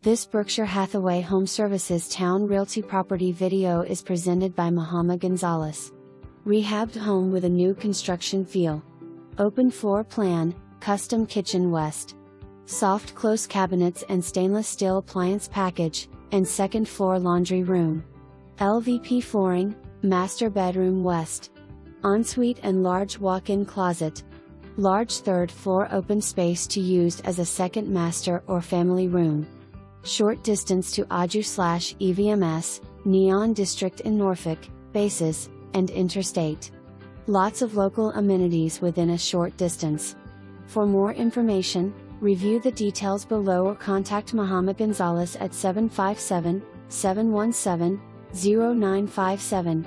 This Berkshire Hathaway HomeServices Towne Realty property video is presented by Mahama Gonzales. Rehabbed home with a new construction feel. Open floor plan, custom kitchen west. Soft close cabinets and stainless steel appliance package, and second floor laundry room. LVP flooring, master bedroom west. Ensuite and large walk-in closet. Large third floor open space to use as a second master or family room. Short distance to EVMS, Neon District in Norfolk, bases, and interstate. Lots of local amenities within a short distance. For more information, review the details below or contact Mahama Gonzales at 757-717-0957.